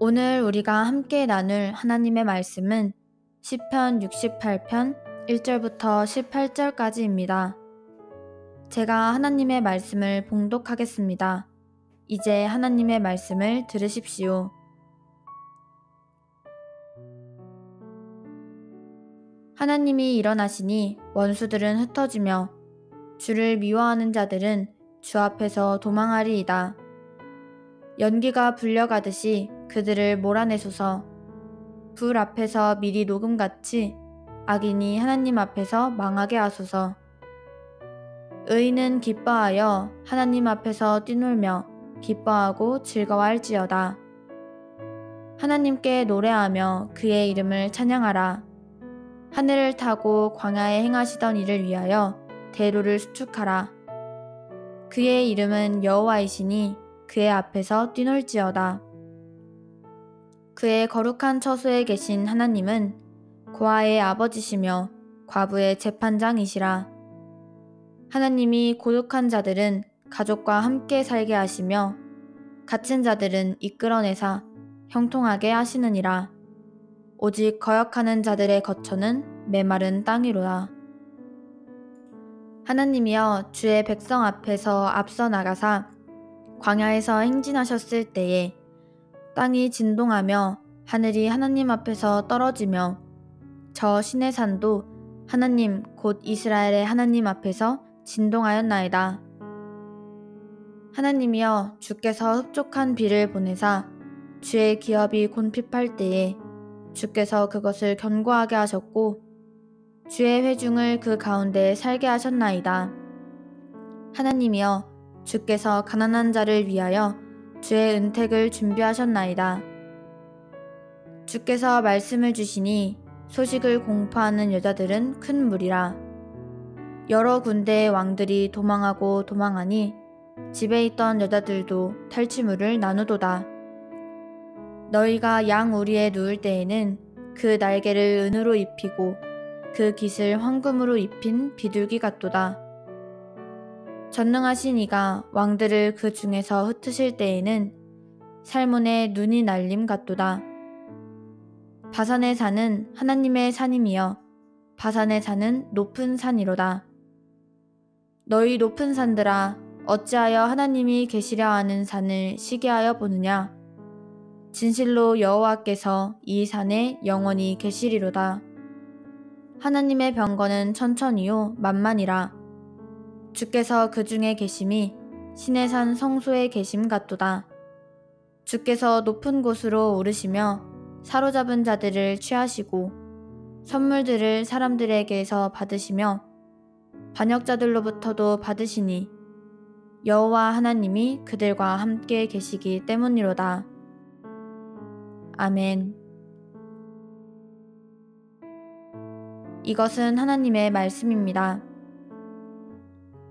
오늘 우리가 함께 나눌 하나님의 말씀은 시편 68편 1절부터 18절까지입니다. 제가 하나님의 말씀을 봉독하겠습니다. 이제 하나님의 말씀을 들으십시오. 하나님이 일어나시니 원수들은 흩어지며 주를 미워하는 자들은 주 앞에서 도망하리이다. 연기가 불려가듯이 그들을 몰아내소서. 불 앞에서 미리 녹음같이 악인이 하나님 앞에서 망하게 하소서. 의인은 기뻐하여 하나님 앞에서 뛰놀며 기뻐하고 즐거워할지어다. 하나님께 노래하며 그의 이름을 찬양하라. 하늘을 타고 광야에 행하시던 이를 위하여 대로를 수축하라. 그의 이름은 여호와이시니 그의 앞에서 뛰놀지어다. 그의 거룩한 처소에 계신 하나님은 고아의 아버지시며 과부의 재판장이시라. 하나님이 고독한 자들은 가족과 함께 살게 하시며 갇힌 자들은 이끌어내사 형통하게 하시느니라. 오직 거역하는 자들의 거처는 메마른 땅이로다. 하나님이여 주의 백성 앞에서 앞서 나가사 광야에서 행진하셨을 때에 땅이 진동하며 하늘이 하나님 앞에서 떨어지며 저 시내산도 하나님 곧 이스라엘의 하나님 앞에서 진동하였나이다. 하나님이여 주께서 흡족한 비를 보내사 주의 기업이 곤핍할 때에 주께서 그것을 견고하게 하셨고 주의 회중을 그 가운데 살게 하셨나이다. 하나님이여 주께서 가난한 자를 위하여 주의 은택을 준비하셨나이다. 주께서 말씀을 주시니 소식을 공포하는 여자들은 큰 무리라. 여러 군데의 왕들이 도망하고 도망하니 집에 있던 여자들도 탈취물을 나누도다. 너희가 양 우리에 누울 때에는 그 날개를 은으로 입히고 그 깃을 황금으로 입힌 비둘기 같도다. 전능하신 이가 왕들을 그 중에서 흩으실 때에는 살몬의 눈이 날림 같도다. 바산의 산은 하나님의 산임이여 바산의 산은 높은 산이로다. 너희 높은 산들아 어찌하여 하나님이 계시려 하는 산을 시기하여 보느냐. 진실로 여호와께서 이 산에 영원히 계시리로다. 하나님의 병거는 천천히요 만만이라. 주께서 그 중에 계심이 시내산 성소에 계심 같도다. 주께서 높은 곳으로 오르시며 사로잡은 자들을 취하시고 선물들을 사람들에게서 받으시며 반역자들로부터도 받으시니 여호와 하나님이 그들과 함께 계시기 때문이로다. 아멘. 이것은 하나님의 말씀입니다.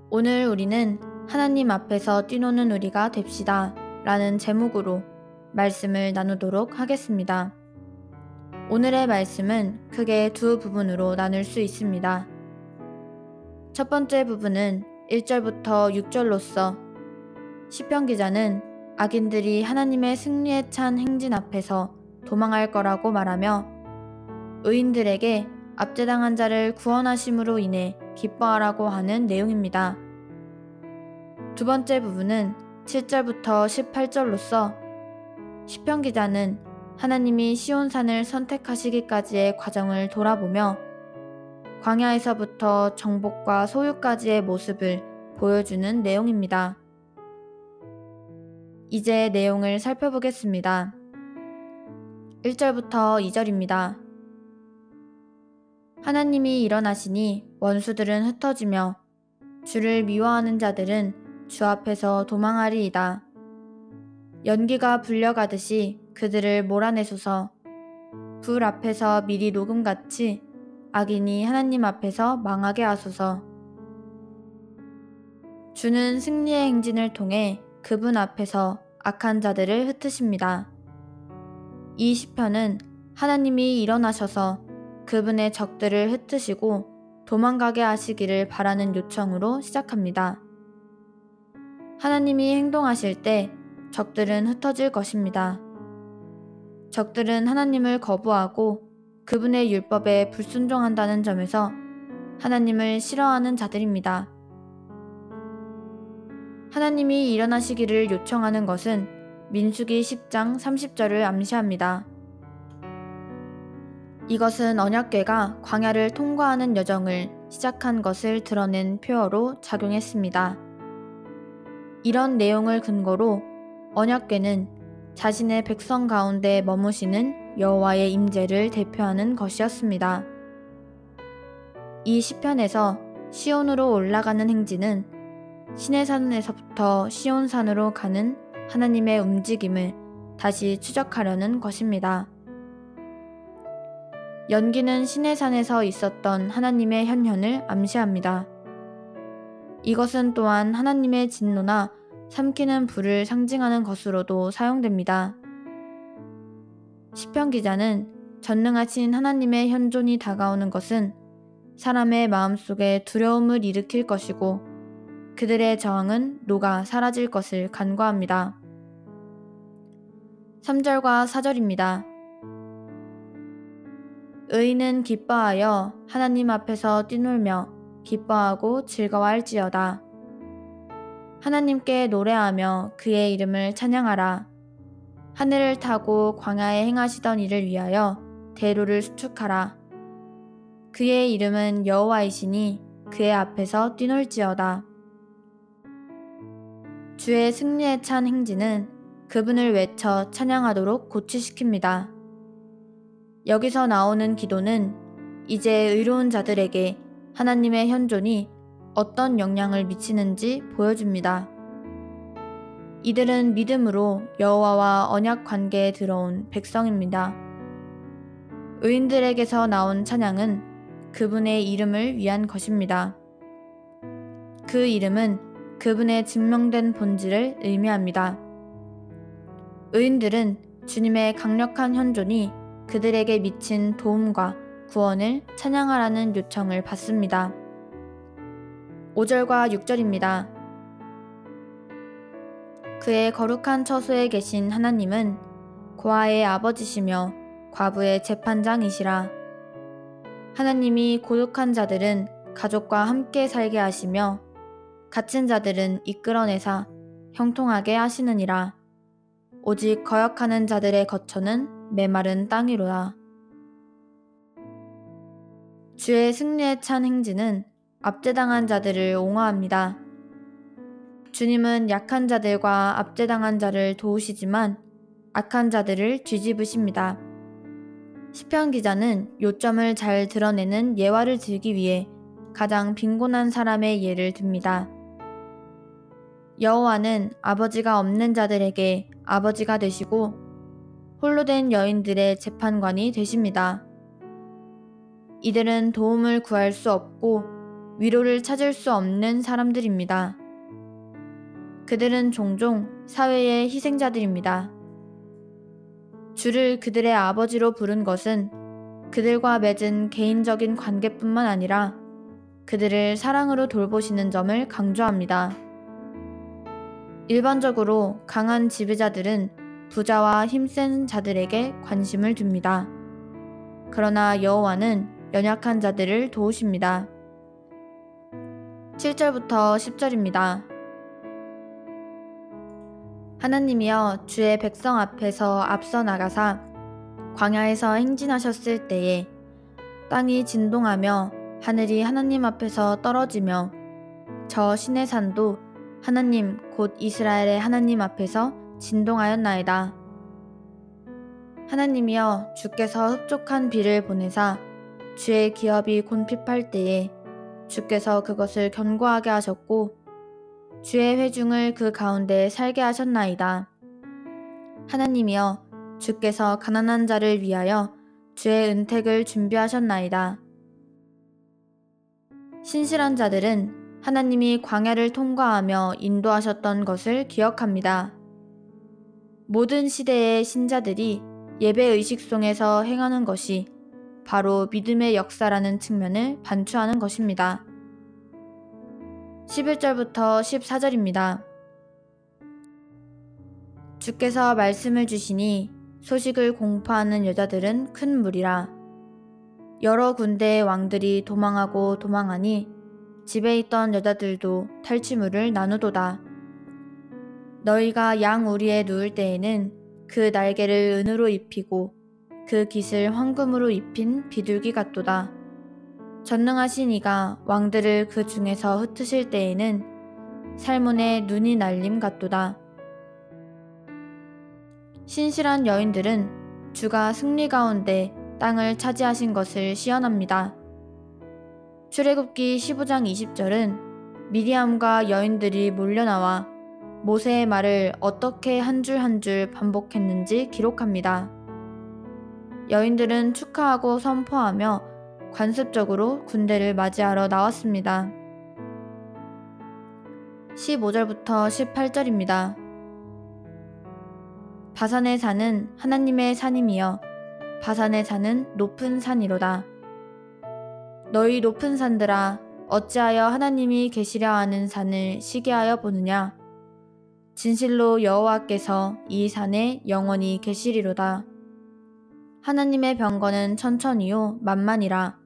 오늘 우리는 하나님 앞에서 뛰노는 우리가 됩시다 라는 제목으로 말씀을 나누도록 하겠습니다. 오늘의 말씀은 크게 두 부분으로 나눌 수 있습니다. 첫 번째 부분은 1절부터 6절로서 시편 기자는 악인들이 하나님의 승리에 찬 행진 앞에서 도망할 거라고 말하며 의인들에게 압제당한 자를 구원하심으로 인해 기뻐하라고 하는 내용입니다. 두 번째 부분은 7절부터 18절로서 시편 기자는 하나님이 시온산을 선택하시기까지의 과정을 돌아보며 광야에서부터 정복과 소유까지의 모습을 보여주는 내용입니다. 이제 내용을 살펴보겠습니다. 1절부터 2절입니다. 하나님이 일어나시니 원수들은 흩어지며 주를 미워하는 자들은 주 앞에서 도망하리이다. 연기가 불려가듯이 그들을 몰아내소서. 불 앞에서 미리 녹음같이 악인이 하나님 앞에서 망하게 하소서. 주는 승리의 행진을 통해 그분 앞에서 악한 자들을 흩으십니다. 이 시편은 하나님이 일어나셔서 그분의 적들을 흩으시고 도망가게 하시기를 바라는 요청으로 시작합니다. 하나님이 행동하실 때 적들은 흩어질 것입니다. 적들은 하나님을 거부하고 그분의 율법에 불순종한다는 점에서 하나님을 싫어하는 자들입니다. 하나님이 일어나시기를 요청하는 것은 민수기 10장 30절을 암시합니다. 이것은 언약궤가 광야를 통과하는 여정을 시작한 것을 드러낸 표어로 작용했습니다. 이런 내용을 근거로 언약궤는 자신의 백성 가운데 머무시는 여호와의 임재를 대표하는 것이었습니다. 이 시편에서 시온으로 올라가는 행진은 시내산에서부터 시온산으로 가는 하나님의 움직임을 다시 추적하려는 것입니다. 연기는 시내산에서 있었던 하나님의 현현을 암시합니다. 이것은 또한 하나님의 진노나 삼키는 불을 상징하는 것으로도 사용됩니다. 시편 기자는 전능하신 하나님의 현존이 다가오는 것은 사람의 마음속에 두려움을 일으킬 것이고 그들의 저항은 녹아 사라질 것을 간과합니다. 3절과 4절입니다. 의인은 기뻐하여 하나님 앞에서 뛰놀며 기뻐하고 즐거워할지어다. 하나님께 노래하며 그의 이름을 찬양하라. 하늘을 타고 광야에 행하시던 일을 위하여 대로를 수축하라. 그의 이름은 여호와이시니 그의 앞에서 뛰놀지어다. 주의 승리에 찬 행진은 그분을 외쳐 찬양하도록 고취시킵니다. 여기서 나오는 기도는 이제 의로운 자들에게 하나님의 현존이 어떤 영향을 미치는지 보여줍니다. 이들은 믿음으로 여호와와 언약 관계에 들어온 백성입니다. 의인들에게서 나온 찬양은 그분의 이름을 위한 것입니다. 그 이름은 그분의 증명된 본질을 의미합니다. 의인들은 주님의 강력한 현존이 그들에게 미친 도움과 구원을 찬양하라는 요청을 받습니다. 5절과 6절입니다. 그의 거룩한 처소에 계신 하나님은 고아의 아버지시며 과부의 재판장이시라. 하나님이 고독한 자들은 가족과 함께 살게 하시며 갇힌 자들은 이끌어내사 형통하게 하시느니라. 오직 거역하는 자들의 거처는 메마른 땅이로라. 주의 승리에 찬 행진은 압제당한 자들을 옹호합니다. 주님은 약한 자들과 압제당한 자를 도우시지만 악한 자들을 뒤집으십니다. 시편 기자는 요점을 잘 드러내는 예화를 들기 위해 가장 빈곤한 사람의 예를 듭니다. 여호와는 아버지가 없는 자들에게 아버지가 되시고 홀로 된 여인들의 재판관이 되십니다. 이들은 도움을 구할 수 없고 위로를 찾을 수 없는 사람들입니다. 그들은 종종 사회의 희생자들입니다. 주를 그들의 아버지로 부른 것은 그들과 맺은 개인적인 관계뿐만 아니라 그들을 사랑으로 돌보시는 점을 강조합니다. 일반적으로 강한 지배자들은 부자와 힘센 자들에게 관심을 둡니다. 그러나 여호와는 연약한 자들을 도우십니다. 7절부터 10절입니다. 하나님이여 주의 백성 앞에서 앞서 나가사 광야에서 행진하셨을 때에 땅이 진동하며 하늘이 하나님 앞에서 떨어지며 저 시내산도 하나님 곧 이스라엘의 하나님 앞에서 진동하였나이다. 하나님이여 주께서 흡족한 비를 보내사 주의 기업이 곤핍할 때에 주께서 그것을 견고하게 하셨고 주의 회중을 그 가운데 살게 하셨나이다. 하나님이여 주께서 가난한 자를 위하여 주의 은택을 준비하셨나이다. 신실한 자들은 하나님이 광야를 통과하며 인도하셨던 것을 기억합니다. 모든 시대의 신자들이 예배의식 속에서 행하는 것이 바로 믿음의 역사라는 측면을 반추하는 것입니다. 11절부터 14절입니다. 주께서 말씀을 주시니 소식을 공포하는 여자들은 큰 무리라. 여러 군데의 왕들이 도망하고 도망하니 집에 있던 여자들도 탈취물을 나누도다. 너희가 양 우리에 누울 때에는 그 날개를 은으로 입히고 그 깃을 황금으로 입힌 비둘기 같도다. 전능하신 이가 왕들을 그 중에서 흩으실 때에는 살몬의 눈이 날림 같도다. 신실한 여인들은 주가 승리 가운데 땅을 차지하신 것을 시연합니다. 출애굽기 15장 20절은 미리암과 여인들이 몰려나와 모세의 말을 어떻게 한 줄 한 줄 반복했는지 기록합니다. 여인들은 축하하고 선포하며 관습적으로 군대를 맞이하러 나왔습니다. 15절부터 18절입니다. 바산의 산은 하나님의 산임이여 바산의 산은 높은 산이로다. 너희 높은 산들아 어찌하여 하나님이 계시려 하는 산을 시기하여 보느냐. 진실로 여호와께서 이 산에 영원히 계시리로다. 하나님의 병거는 천천히요 만만이라.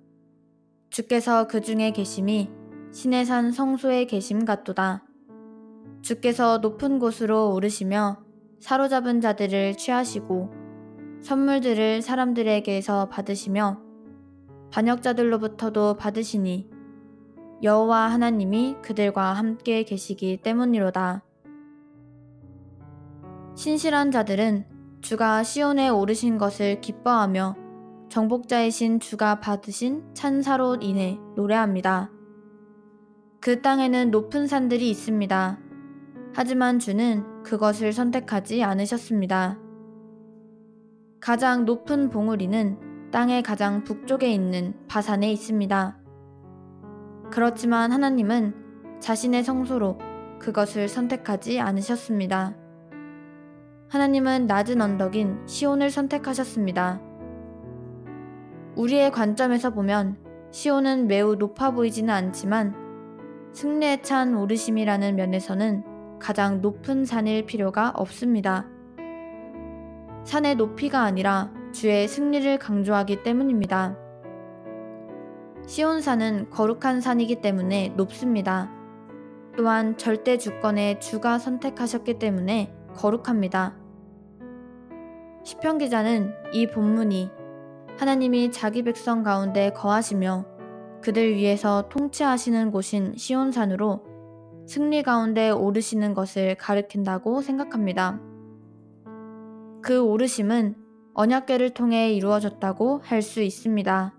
주께서 그 중에 계심이 신의 산 성소에 계심 같도다. 주께서 높은 곳으로 오르시며 사로잡은 자들을 취하시고 선물들을 사람들에게서 받으시며 반역자들로부터도 받으시니 여호와 하나님이 그들과 함께 계시기 때문이로다. 신실한 자들은 주가 시온에 오르신 것을 기뻐하며 정복자이신 주가 받으신 찬사로 인해 노래합니다. 그 땅에는 높은 산들이 있습니다. 하지만 주는 그것을 선택하지 않으셨습니다. 가장 높은 봉우리는 땅의 가장 북쪽에 있는 바산에 있습니다. 그렇지만 하나님은 자신의 성소로 그것을 선택하지 않으셨습니다. 하나님은 낮은 언덕인 시온을 선택하셨습니다. 우리의 관점에서 보면 시온은 매우 높아 보이지는 않지만 승리에 찬 오르심이라는 면에서는 가장 높은 산일 필요가 없습니다. 산의 높이가 아니라 주의 승리를 강조하기 때문입니다. 시온산은 거룩한 산이기 때문에 높습니다. 또한 절대 주권의 주가 선택하셨기 때문에 거룩합니다. 시편 기자는 이 본문이 하나님이 자기 백성 가운데 거하시며 그들 위해서 통치하시는 곳인 시온산으로 승리 가운데 오르시는 것을 가리킨다고 생각합니다. 그 오르심은 언약궤를 통해 이루어졌다고 할 수 있습니다.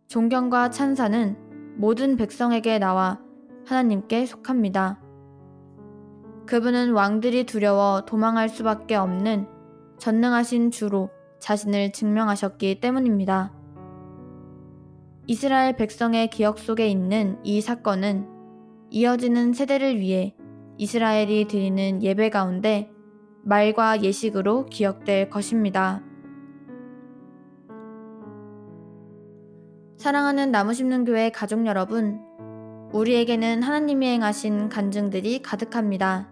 존경과 찬사는 모든 백성에게 나와 하나님께 속합니다. 그분은 왕들이 두려워 도망할 수밖에 없는 전능하신 주로 자신을 증명하셨기 때문입니다. 이스라엘 백성의 기억 속에 있는 이 사건은 이어지는 세대를 위해 이스라엘이 드리는 예배 가운데 말과 예식으로 기억될 것입니다. 사랑하는 나무심는교회 가족 여러분, 우리에게는 하나님이 행하신 간증들이 가득합니다.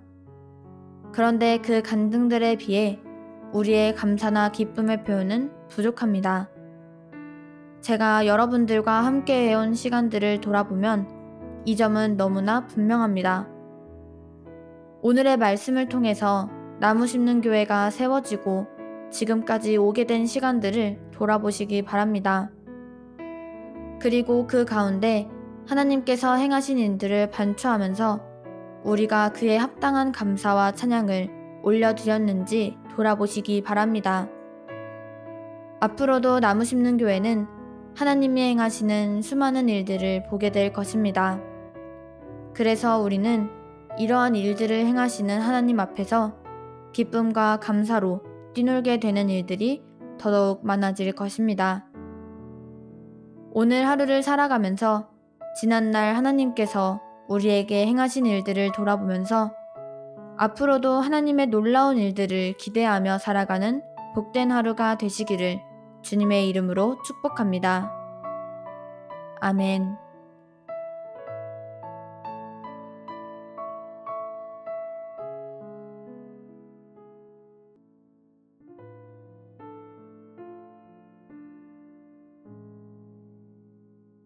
그런데 그 간증들에 비해 우리의 감사나 기쁨의 표현은 부족합니다. 제가 여러분들과 함께 해온 시간들을 돌아보면 이 점은 너무나 분명합니다. 오늘의 말씀을 통해서 나무심는교회가 세워지고 지금까지 오게 된 시간들을 돌아보시기 바랍니다. 그리고 그 가운데 하나님께서 행하신 일들을 반추하면서 우리가 그에 합당한 감사와 찬양을 올려드렸는지 돌아보시기 바랍니다. 앞으로도 나무심는교회는 하나님이 행하시는 수많은 일들을 보게 될 것입니다. 그래서 우리는 이러한 일들을 행하시는 하나님 앞에서 기쁨과 감사로 뛰놀게 되는 일들이 더더욱 많아질 것입니다. 오늘 하루를 살아가면서 지난날 하나님께서 우리에게 행하신 일들을 돌아보면서 앞으로도 하나님의 놀라운 일들을 기대하며 살아가는 복된 하루가 되시기를 주님의 이름으로 축복합니다. 아멘.